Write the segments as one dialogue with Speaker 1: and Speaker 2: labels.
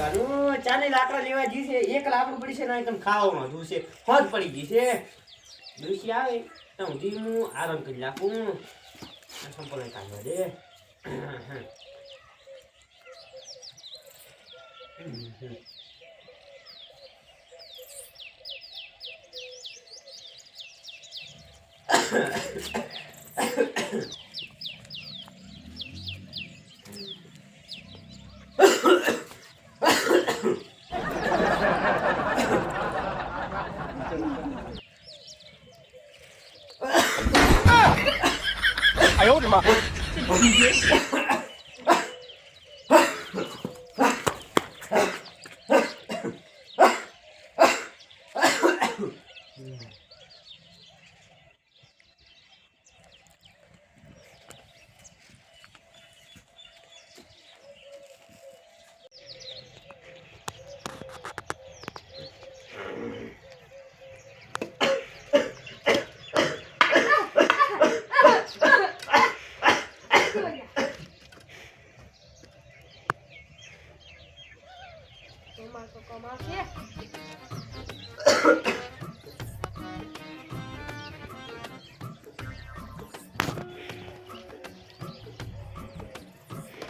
Speaker 1: કરવાનું ચાલે લાકડા લેવા જી છે એક લાકડું પડી છે ને એકદમ ખાવાનું જોશે હોજ પડી ગઈ છે ડોશી આવે તો હું આરામ કરી નાખું સંપલ કાઢવા દે
Speaker 2: 哎呦我的妈！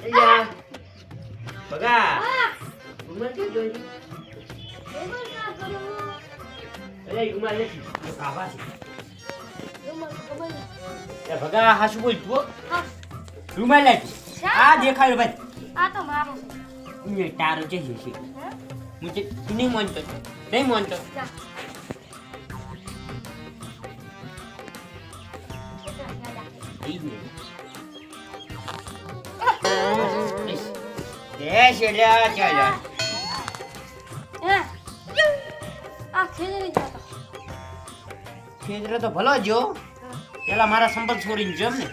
Speaker 1: Iya. Baga. Rumah tu join. Rumah ni apa sih? Ya baga hasu boy tu. Rumah lagi. देखा रे भाई.
Speaker 3: तो मारो.
Speaker 1: ये तारो चाहिए sih. मुझे नहीं मानता. नहीं मानता. ચલ્યા ચલ્યા
Speaker 3: આ ખેતરે જતો
Speaker 1: ખેતરે તો ભલો જો પેલા મારા સંપલ છોડીને જમ ને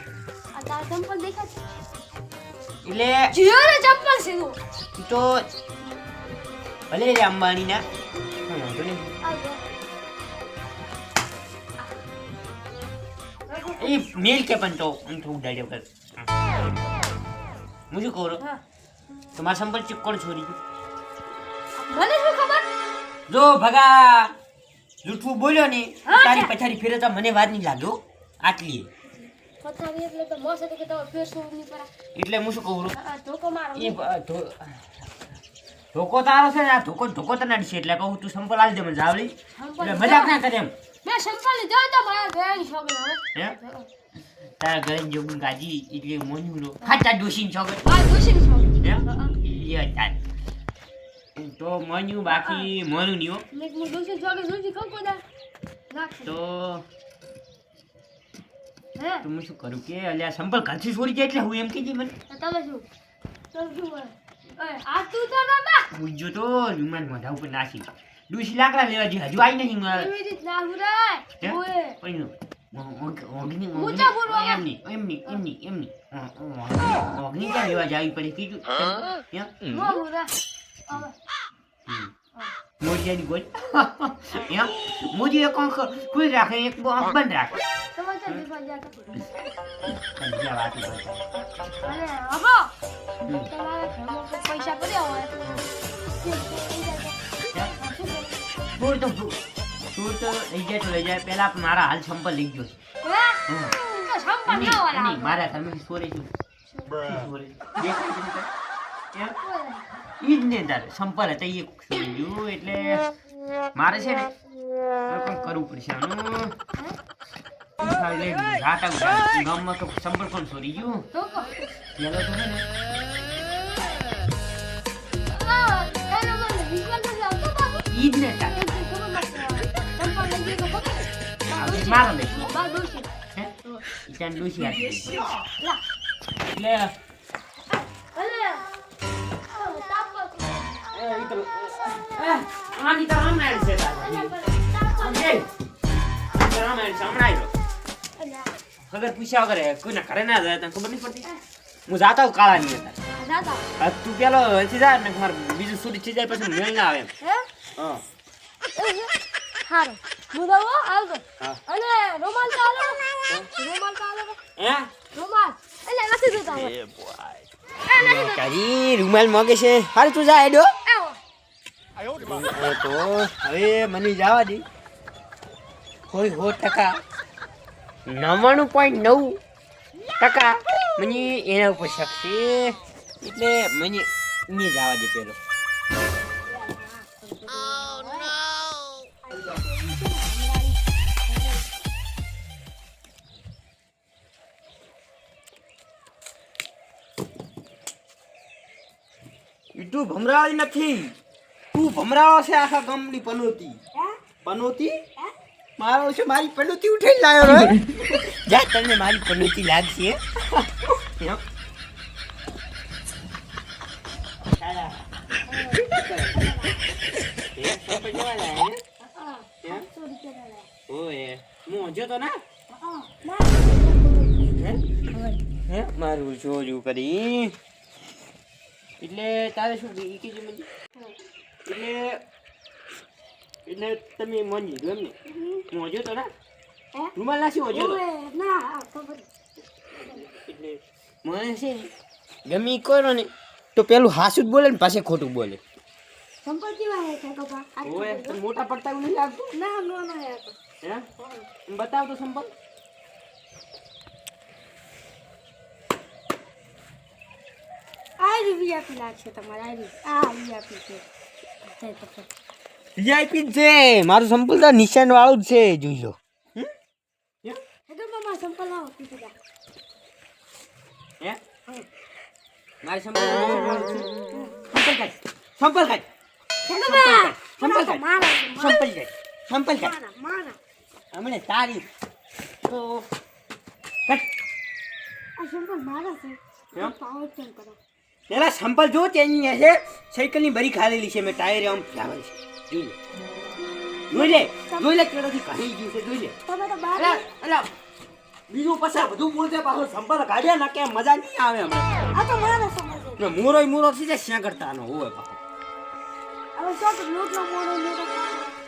Speaker 3: આ તાર ચંપલ દેખા છે
Speaker 1: એટલે
Speaker 3: જીઓ રે ચંપલ છે તું
Speaker 1: તો ભલે રે અંબાણી ના વાંધો નહીં એ મેલ કે પણ તો થોડું ડાડ્યો કર હું શું કહું તમારા સંપલ કોણ છોડી ગયું
Speaker 3: મને શું ખબર
Speaker 1: જો ભગા જૂઠું બોલ્યો ને તારી પછાડી ફેરતા મને વાત નહીં લાગ્યો આટલી
Speaker 3: પથારી એટલે તો મોસે કે તો ફેર શું નહીં પરા
Speaker 1: એટલે હું શું કહું
Speaker 3: ધોકો મારો
Speaker 1: એ ધોકો તારો છે ને આ ધોકો તને અડશે એટલે કહું તું સંપલ આલ દે મને જાવલી એટલે મજાક ના કરે એમ
Speaker 3: મેં સંપલ લીધો તો મારા ઘરેની છોકરી હવે
Speaker 1: હે તારા ઘરે જોગું ગાજી એટલે મોન્યું લો ખાચા ડોશીન છોકરી
Speaker 3: આ દોશી છોકરી
Speaker 1: હે યે તાર તો મોન્યું બાકી મોનું નહીં હો
Speaker 3: મેં દોશી છોકરી જોજી ખમ કોદા નાખ
Speaker 1: તો
Speaker 3: હે
Speaker 1: તો હું શું કરું કે અલ્યા સંપલ ઘરથી છોડી જાય એટલે હું એમ કીધી મને
Speaker 3: તમે શું બોલે આ તું તો ના
Speaker 1: પૂછજો તો રૂમાલ મોઢા ઉપર નાસી ડૂસી લાકડા લેવા જી હજુ આવી નહીં મારે
Speaker 3: એવી રીત ના હુરાય ઓએ
Speaker 1: પણ ઓગની
Speaker 3: ઊંચા બોલો
Speaker 1: એમની ઓગની ક્યાં લેવા જાવી પડે કીધું
Speaker 3: નો હુરા હવે
Speaker 1: મોડિયાની ગોળ મોદી એક આંખ ખુલ્લી રાખે એક બંધ રાખે
Speaker 3: તમે તો દીપા જાતો
Speaker 1: સમજ્યા વાત
Speaker 3: અરે અબો તમારા ઘરમાં કોઈ પૈસા પડ્યા હોય
Speaker 1: તું તો લઈ જાય પેલા મારા હાલ સંપલ લઈ ગયો
Speaker 3: હે તો સંપલ ના વાળા
Speaker 1: નહીં મારા ઘરમાં સોરે છે ઈ જ ને તારે સંપલ હતા એ છોડી ગયું એટલે મારે છે ને પણ કરવું પડશે આનું ગામમાં તો સંપલ કોણ છોડી ગયું
Speaker 3: ધોકો
Speaker 1: પેલો તો છે ને
Speaker 3: એનો મને વિશ્વાસ નથી આવતો બાબુ
Speaker 1: ઈ જ ને તારે
Speaker 3: સંપલ લઈ ગયો તો
Speaker 1: મારા લઈ
Speaker 3: બા દોશી
Speaker 1: હે ઈચાન ડોશી આપી
Speaker 3: લા
Speaker 1: એટલે
Speaker 3: અલે તાપ
Speaker 1: આની તો રામાયણ છે ખબર પૂછ્યા વગર કોઈના ઘરે ના જાય તને ખબર નહીં પડતી હું જાતો કાળા ની અંદર તું પેલો એથી જા ને મારે બીજું સુધી થઈ જાય પછી મેળ ના આવે એમ
Speaker 3: હે
Speaker 1: હા
Speaker 3: હારું મુદાવો આવજો
Speaker 1: હા.
Speaker 3: અને રોમાલ ચાલો
Speaker 1: હે
Speaker 3: રોમાલ એટલે નથી જોતા હોય
Speaker 1: તારી રૂમાલ મોગે છે હાલ તું જા એડો
Speaker 3: આવો
Speaker 1: તો હવે મને જવા દે કોઈ 99.9% મને એના ઉપર શક છે એટલે મને નહીં જવા દે પેલો તું ભમરાળી નથી તું ભમરાળો છે આખા ગામની પનોતી મારો છે મારી પનોતી ઉઠાઈ લાયો રે જા તને મારી પનોતી લાગશે મારું જોજું કરી એટલે તારે શું કીધું મને એટલે તમે મોજી દો એમને મોજો તો ના રૂમાલ નાસી મોજો તો એટલે મને છે ગમે કરો ને તો પેલું હાસું જ બોલે ને પાછે ખોટું બોલે
Speaker 3: સંપલ કેવા હે કાકા
Speaker 1: ઓય તને મોટા પડતા એવું નહીં લાગતું
Speaker 3: ના યાર
Speaker 1: હે બતાવ તો સંપલ
Speaker 3: આ વીઆઈપી લાગશે તમારે આ વીઆઈપી છે
Speaker 1: વીઆઈપી છે મારું સંપલ તો નિશાન વાળું જ છે જોઈ લો
Speaker 3: હેડો મામા સંપલ લાવો પીપી
Speaker 1: હે મારે સંપલ કાઢ સંપલ કાઢ હમણે તારી તો
Speaker 3: આ સંપલ મારા છે પાવર કેમ કરો
Speaker 1: પેલા સંપલ જો તેની છે સાયકલની બરી ખાલેલી છે મેં ટાયર આમ ફ્લાવર છે જોઈ લે કેળોથી કાઢી ગયું છે જોઈ લે
Speaker 3: તમે તો બાર
Speaker 1: અલા બીજું પછી બધું બોલતે પાછો સંપલ કાઢ્યા ના કે મજા નહીં આવે હમણાં
Speaker 3: આ તો મારા સમજ છે
Speaker 1: મૂરો થી જાય શ્યાં કરતા નો હોય પાછો
Speaker 3: હવે શોટ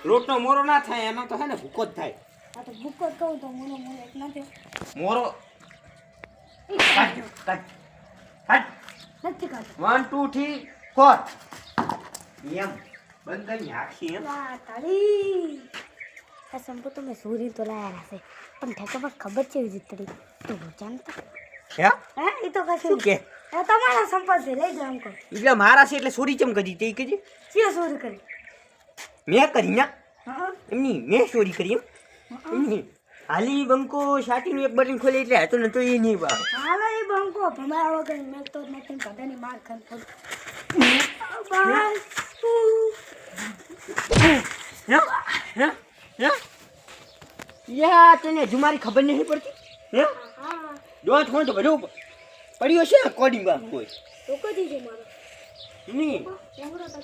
Speaker 1: લોટનો મોરો ના થાય એમાં તો હે ને ભૂકો જ થાય
Speaker 3: આ તો ભૂકો કહું તો મોનો એક નથી
Speaker 1: મોરો કાઢ
Speaker 3: નથી કાઢો
Speaker 1: 1 2 3 4 એમ બંધ આખી એમ
Speaker 3: વાહ તાળી આ સંપો તો મેં સોરી તો લાયા હશે પણ ઠેકો પર ખબર છે જીતડી તો જાણતા
Speaker 1: હે
Speaker 3: એ તો કશું
Speaker 1: શું કે
Speaker 3: એ તમારા સંપત છે લઈ જાઓ અંકો
Speaker 1: એટલે મારા છે એટલે સોરી ચમ કરી તે કીધી
Speaker 3: ચિયો સોરી કરી
Speaker 1: મેં કરી ના
Speaker 3: હા
Speaker 1: એમની મેં ચોરી કરી એમની હાલી બંકો શાટીનું એક બટન ખોલે એટલે હતો ને તો એ નહીં બા
Speaker 3: હાલો એ બંકો ભમાયા વગર મેં તો નથી બધાની માર ખાન બસ
Speaker 1: યા તને જુમારી ખબર નહીં પડતી હે
Speaker 3: હા
Speaker 1: દોત હોય તો બધું પડ્યો છે કોડિંગમાં કોઈ
Speaker 3: તો કદી છે મારો
Speaker 1: નહીં
Speaker 3: લેવડો તો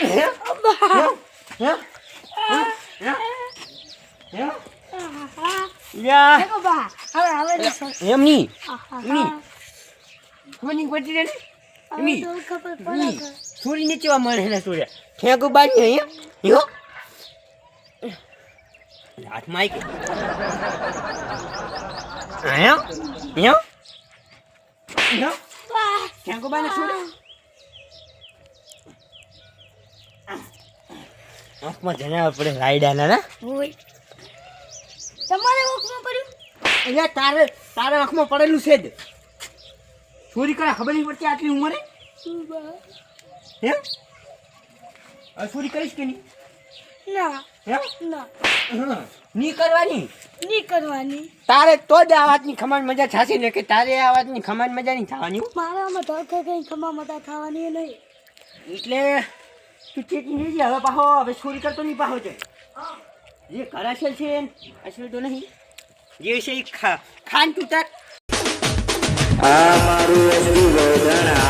Speaker 1: હે હે યા
Speaker 3: દેખો બા હવે
Speaker 1: એમ નહીં
Speaker 3: નહીં
Speaker 1: ખબર નહીં પડતી રે એમની
Speaker 3: તો ખબર પડે
Speaker 1: છોરી ને કેવા મળે ને છોર્યા ઠેકો બાજી અહીંયા યો હાથમાં આવી યો ઠેકો બાને છોડે આંખમાં જણાવવા પડે રાયડાના ના
Speaker 3: ઓય તમારે ઓખમાં પડ્યું
Speaker 1: એટલે તારે આંખમાં પડેલું છે જ ચોરી કરે ખબર નહીં પડતી આટલી ઉંમરે હે આ ચોરી કરીશ કે નહીં
Speaker 3: ના
Speaker 1: હે
Speaker 3: ના
Speaker 1: નહીં કરવાની
Speaker 3: નહીં કરવાની
Speaker 1: તારે તો જ આ વાતની ખમાન મજા થશે ને કે તારે આ વાતની ખમાન મજા નહીં થવાની
Speaker 3: મારામાં ધોકે કઈ ખમા મતા થવાની નહીં
Speaker 1: એટલે તું ચેતી નહીં હવે પાહો હવે ચોરી કરતો નહીં પાહો છે જે કરાશેલ છે અસલ તો નહીં જે છે ખાન તું તાર
Speaker 2: આ મારું અસલી ગોધણા